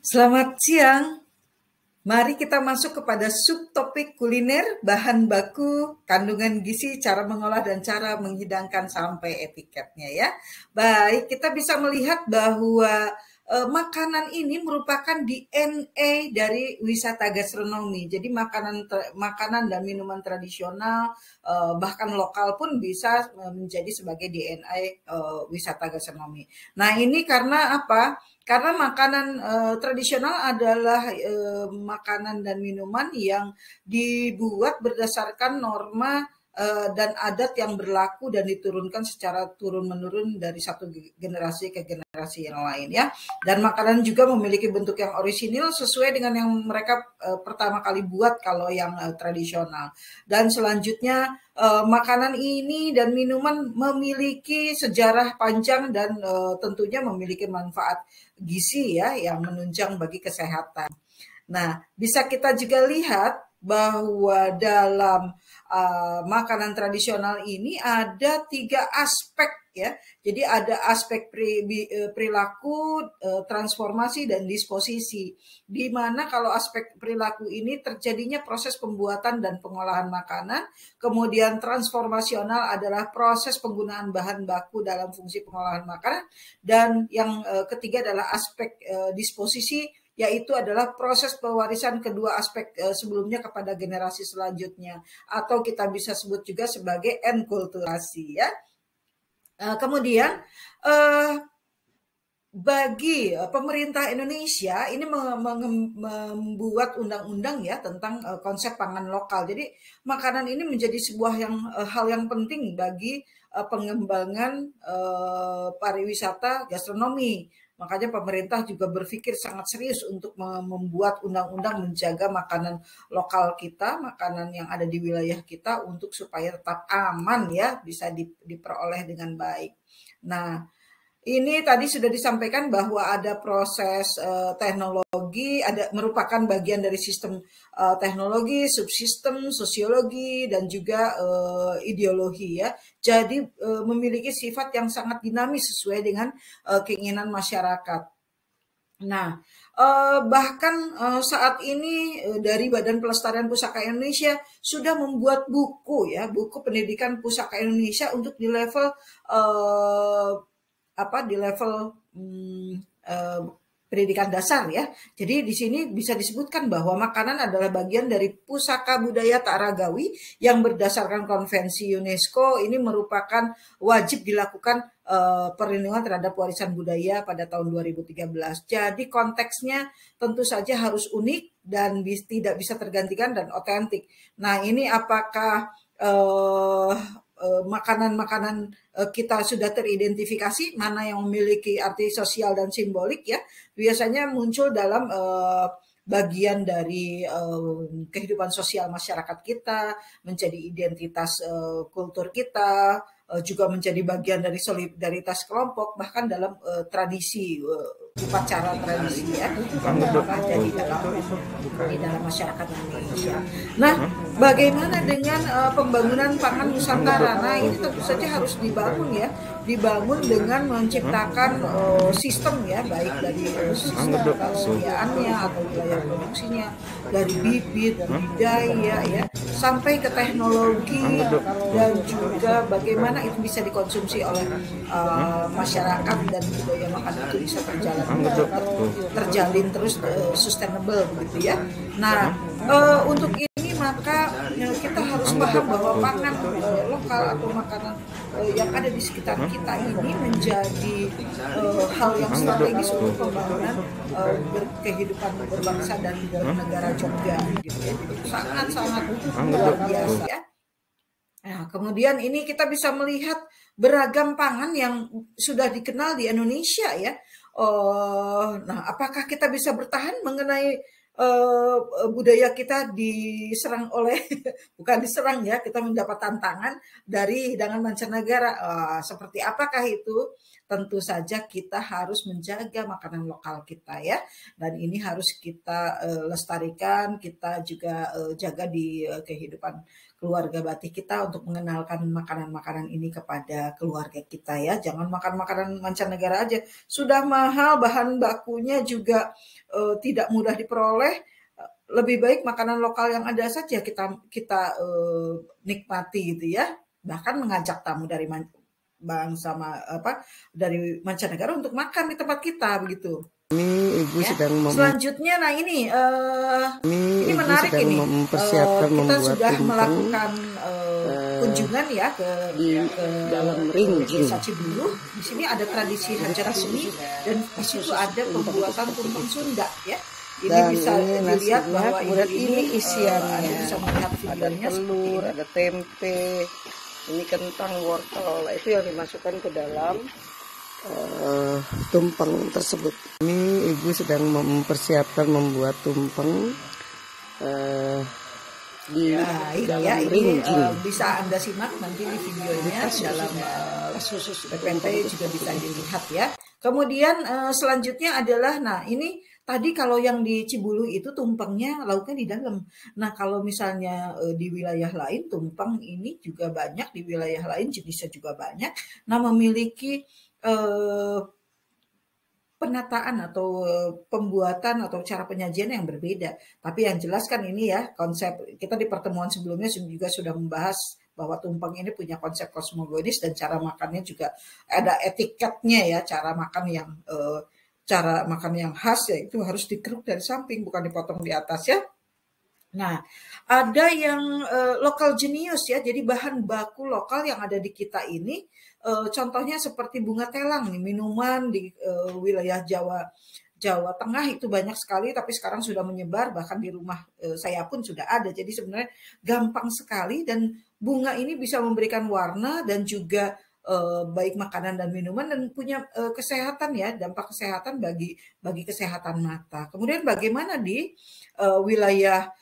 Selamat siang. Mari kita masuk kepada subtopik kuliner, bahan baku, kandungan gizi, cara mengolah dan cara menghidangkan sampai etiketnya ya. Baik, kita bisa melihat bahwa makanan ini merupakan DNA dari wisata gastronomi. Jadi makanan dan minuman tradisional bahkan lokal pun bisa menjadi sebagai DNA wisata gastronomi. Nah, ini karena apa? Karena makanan tradisional adalah makanan dan minuman yang dibuat berdasarkan norma dan adat yang berlaku dan diturunkan secara turun-menurun dari satu generasi ke generasi yang lain ya. Dan makanan juga memiliki bentuk yang orisinil sesuai dengan yang mereka pertama kali buat kalau yang tradisional. Dan selanjutnya makanan ini dan minuman memiliki sejarah panjang dan tentunya memiliki manfaat gizi ya yang menunjang bagi kesehatan. Nah, bisa kita juga lihat bahwa dalam makanan tradisional ini ada 3 aspek ya. Jadi ada aspek perilaku, transformasi dan disposisi. Di mana kalau aspek perilaku ini terjadinya proses pembuatan dan pengolahan makanan, kemudian transformasional adalah proses penggunaan bahan baku dalam fungsi pengolahan makanan, dan yang ketiga adalah aspek disposisi, yaitu adalah proses pewarisan kedua aspek sebelumnya kepada generasi selanjutnya, atau kita bisa sebut juga sebagai enkulturasi ya. Kemudian bagi pemerintah Indonesia ini membuat undang-undang ya tentang konsep pangan lokal. Jadi makanan ini menjadi sebuah hal yang penting bagi pengembangan pariwisata gastronomi. Makanya pemerintah juga berpikir sangat serius untuk membuat undang-undang menjaga makanan lokal kita, makanan yang ada di wilayah kita untuk supaya tetap aman ya, bisa diperoleh dengan baik. Nah, ini tadi sudah disampaikan bahwa ada proses teknologi, merupakan bagian dari sistem teknologi, subsistem, sosiologi, dan juga ideologi ya. Jadi memiliki sifat yang sangat dinamis sesuai dengan keinginan masyarakat. Nah, bahkan saat ini dari Badan Pelestarian Pusaka Indonesia sudah membuat buku ya, buku pendidikan pusaka Indonesia untuk di level pendidikan dasar ya. Jadi di sini bisa disebutkan bahwa makanan adalah bagian dari pusaka budaya Ta'aragawi yang berdasarkan konvensi UNESCO. Ini merupakan wajib dilakukan perlindungan terhadap warisan budaya pada tahun 2013. Jadi konteksnya tentu saja harus unik dan tidak bisa tergantikan dan otentik. Nah, ini apakah makanan-makanan kita sudah teridentifikasi mana yang memiliki arti sosial dan simbolik ya, biasanya muncul dalam bagian dari kehidupan sosial masyarakat kita, menjadi identitas kultur kita, juga menjadi bagian dari solidaritas kelompok, bahkan dalam tradisi upacara tradisi ya yang ada di dalam masyarakat Indonesia. Nah, bagaimana dengan pembangunan pangan Nusantara? Nah, ini tentu saja harus dibangun dengan menciptakan sistem ya, baik dari sistem kesediaannya atau wilayah produksinya, dari bibit, budidaya ya, sampai ke teknologi dan juga bagaimana itu bisa dikonsumsi oleh masyarakat dan budaya makan itu bisa terjalin terus sustainable begitu ya. Nah, untuk ini maka kita harus paham bahwa pangan lokal atau makanan yang ada di sekitar kita ini menjadi hal yang strategis untuk pembangunan kehidupan berbangsa dan bernegara juga gitu ya. Jadi sangat-sangat luar biasa ya. Nah, kemudian ini kita bisa melihat beragam pangan yang sudah dikenal di Indonesia ya. Nah, apakah kita bisa bertahan mengenai budaya kita diserang oleh bukan diserang ya, kita mendapat tantangan dari hidangan mancanegara. Seperti apakah itu? tentu saja kita harus menjaga makanan lokal kita ya. Dan ini harus kita lestarikan, kita juga jaga di kehidupan keluarga batik kita untuk mengenalkan makanan-makanan ini kepada keluarga kita ya. Jangan makan makanan mancanegara aja. Sudah mahal, bahan bakunya juga tidak mudah diperoleh. Lebih baik makanan lokal yang ada saja kita nikmati gitu ya. Bahkan mengajak tamu dari bangsa dari mancanegara untuk makan di tempat kita begitu. Ini ibu Ya. sedang Selanjutnya, nah ini ibu menarik sedang ini. mempersiapkan Kita membuat sudah tumpeng melakukan kunjungan ya ke dalam rinjing. Desa Cibuluh. Di sini ada tradisi hajat bumi dan di situ ada pembuatan tumpeng Sunda ya. Ini Dan bisa ini dilihat nasinya, bahwa kemudian ini isiannya. Anda bisa melihat Ada videonya seperti telur, ini. ada tempe, ini kentang, wortel. Itu yang dimasukkan ke dalam tumpeng tersebut. Ini ibu sedang mempersiapkan membuat tumpeng di dalam rinjing. Bisa Anda simak nanti di videonya dalam khusus PPT juga bisa dilihat ya. Kemudian selanjutnya adalah, nah ini tadi kalau yang di Cibulu itu tumpengnya lauknya di dalam. Nah kalau misalnya di wilayah lain tumpeng ini juga banyak, di wilayah lain jenisnya juga banyak. Nah memiliki penataan atau pembuatan atau cara penyajian yang berbeda. Tapi yang jelas kan ini ya konsep kita di pertemuan sebelumnya juga sudah membahas bahwa tumpeng ini punya konsep kosmogonis dan cara makannya juga ada etiketnya ya, cara makan yang khas ya itu harus dikeruk dari samping bukan dipotong di atas ya. Nah, ada yang lokal jenius ya, jadi bahan baku lokal yang ada di kita ini, contohnya seperti bunga telang nih, minuman di wilayah Jawa Tengah itu banyak sekali, tapi sekarang sudah menyebar, bahkan di rumah saya pun sudah ada. Jadi sebenarnya gampang sekali dan bunga ini bisa memberikan warna dan juga baik makanan dan minuman dan punya kesehatan ya, dampak kesehatan bagi kesehatan mata. Kemudian bagaimana di wilayah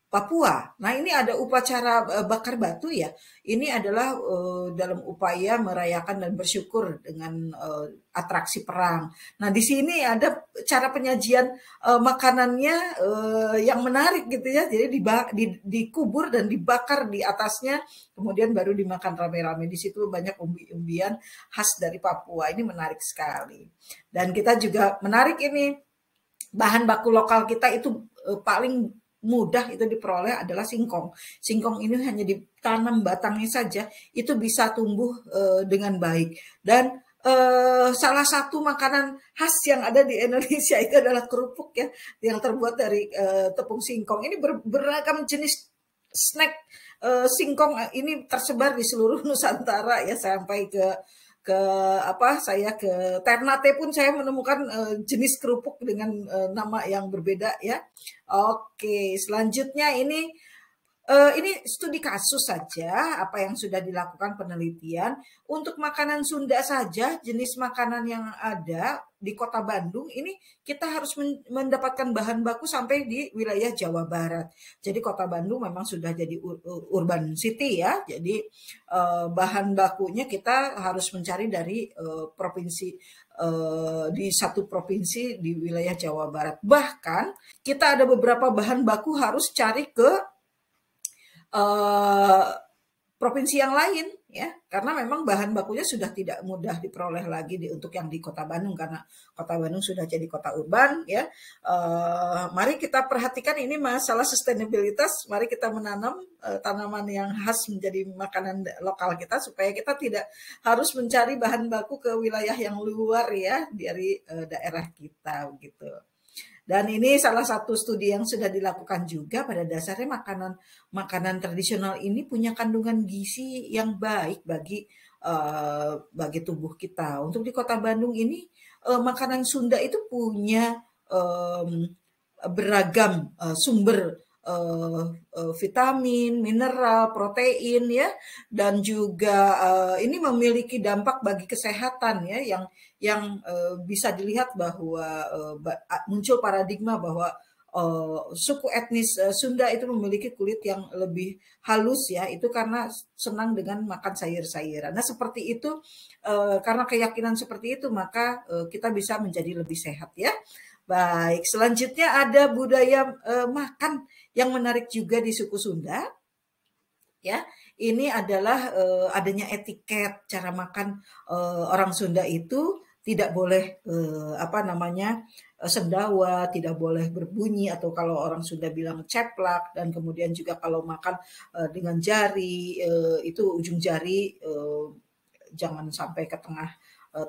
Papua. Nah, ini ada upacara bakar batu ya. Ini adalah dalam upaya merayakan dan bersyukur dengan atraksi perang. Nah, di sini ada cara penyajian makanannya yang menarik gitu ya. Jadi dikubur dan dibakar di atasnya, kemudian baru dimakan rame-rame. Di situ banyak umbi-umbian khas dari Papua. Ini menarik sekali. Dan kita juga menarik ini bahan baku lokal kita itu paling mudah itu diperoleh adalah singkong. Singkong ini hanya ditanam batangnya saja, itu bisa tumbuh dengan baik. Dan salah satu makanan khas yang ada di Indonesia itu adalah kerupuk ya, yang terbuat dari tepung singkong. Ini beragam jenis snack singkong ini tersebar di seluruh Nusantara ya, sampai saya ke Ternate pun saya menemukan jenis kerupuk dengan nama yang berbeda ya. Oke, selanjutnya ini studi kasus saja apa yang sudah dilakukan penelitian. Untuk makanan Sunda saja, jenis makanan yang ada di Kota Bandung ini kita harus mendapatkan bahan baku sampai di wilayah Jawa Barat. Jadi Kota Bandung memang sudah jadi urban city ya. Jadi bahan bakunya kita harus mencari dari provinsi di satu provinsi di wilayah Jawa Barat. Bahkan kita ada beberapa bahan baku harus cari ke provinsi yang lain ya, karena memang bahan bakunya sudah tidak mudah diperoleh lagi untuk yang di Kota Bandung karena Kota Bandung sudah jadi kota urban ya. Mari kita perhatikan ini masalah sustainabilitas. Mari kita menanam tanaman yang khas menjadi makanan lokal kita supaya kita tidak harus mencari bahan baku ke wilayah yang luar ya dari daerah kita begitu. Dan ini salah satu studi yang sudah dilakukan juga, pada dasarnya makanan tradisional ini punya kandungan gizi yang baik bagi tubuh kita. Untuk di Kota Bandung ini makanan Sunda itu punya beragam sumber vitamin, mineral, protein ya, dan juga ini memiliki dampak bagi kesehatan ya, yang bisa dilihat bahwa muncul paradigma bahwa suku etnis Sunda itu memiliki kulit yang lebih halus ya, itu karena senang dengan makan sayur-sayuran. Nah seperti itu, karena keyakinan seperti itu maka kita bisa menjadi lebih sehat ya. Baik, selanjutnya ada budaya makan yang menarik juga di suku Sunda ya. Ini adalah adanya etiket cara makan. Orang Sunda itu tidak boleh apa namanya sendawa, tidak boleh berbunyi, atau kalau orang Sunda bilang ceplak, dan kemudian juga kalau makan dengan jari, itu ujung jari jangan sampai ke tengah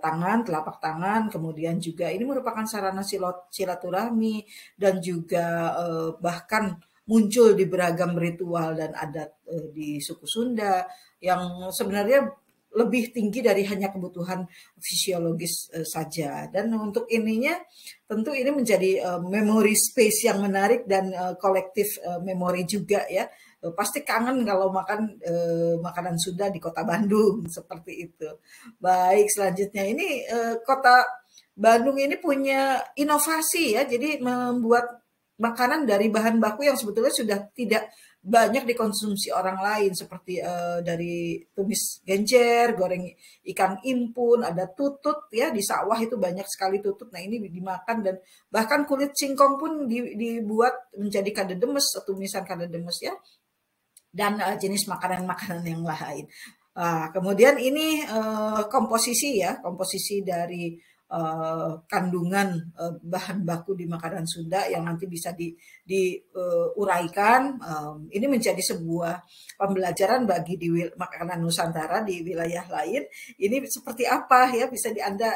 tangan, telapak tangan. Kemudian juga ini merupakan sarana silaturahmi dan juga bahkan muncul di beragam ritual dan adat di suku Sunda yang sebenarnya lebih tinggi dari hanya kebutuhan fisiologis saja. Dan untuk ininya tentu ini menjadi memory space yang menarik dan kolektif memori juga ya. Pasti kangen kalau makan makanan Sunda di Kota Bandung seperti itu. Baik, selanjutnya ini Kota Bandung ini punya inovasi ya, jadi membuat makanan dari bahan baku yang sebetulnya sudah tidak banyak dikonsumsi orang lain, seperti dari tumis genjer, goreng ikan impun, ada tutut ya, di sawah itu banyak sekali tutut. Nah ini dimakan, dan bahkan kulit singkong pun dibuat menjadi kadedemes, tumisan kadedemes ya, dan jenis makanan-makanan yang lain. Kemudian ini komposisi ya, komposisi dari kandungan bahan baku di makanan Sunda yang nanti bisa diuraikan. Ini menjadi sebuah pembelajaran bagi makanan Nusantara di wilayah lain. Ini seperti apa ya, bisa Anda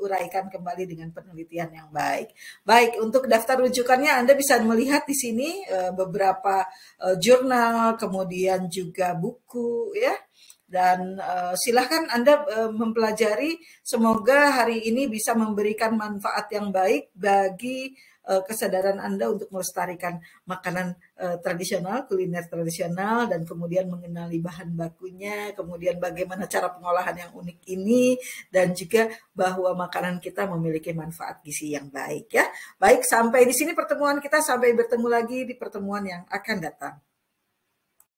uraikan kembali dengan penelitian yang baik. Baik, untuk daftar rujukannya Anda bisa melihat di sini beberapa jurnal, kemudian juga buku ya. Dan silahkan Anda mempelajari, semoga hari ini bisa memberikan manfaat yang baik bagi kesadaran Anda untuk melestarikan makanan tradisional, kuliner tradisional, dan kemudian mengenali bahan bakunya, kemudian bagaimana cara pengolahan yang unik ini, dan juga bahwa makanan kita memiliki manfaat gizi yang baik ya. Baik, sampai di sini pertemuan kita, sampai bertemu lagi di pertemuan yang akan datang.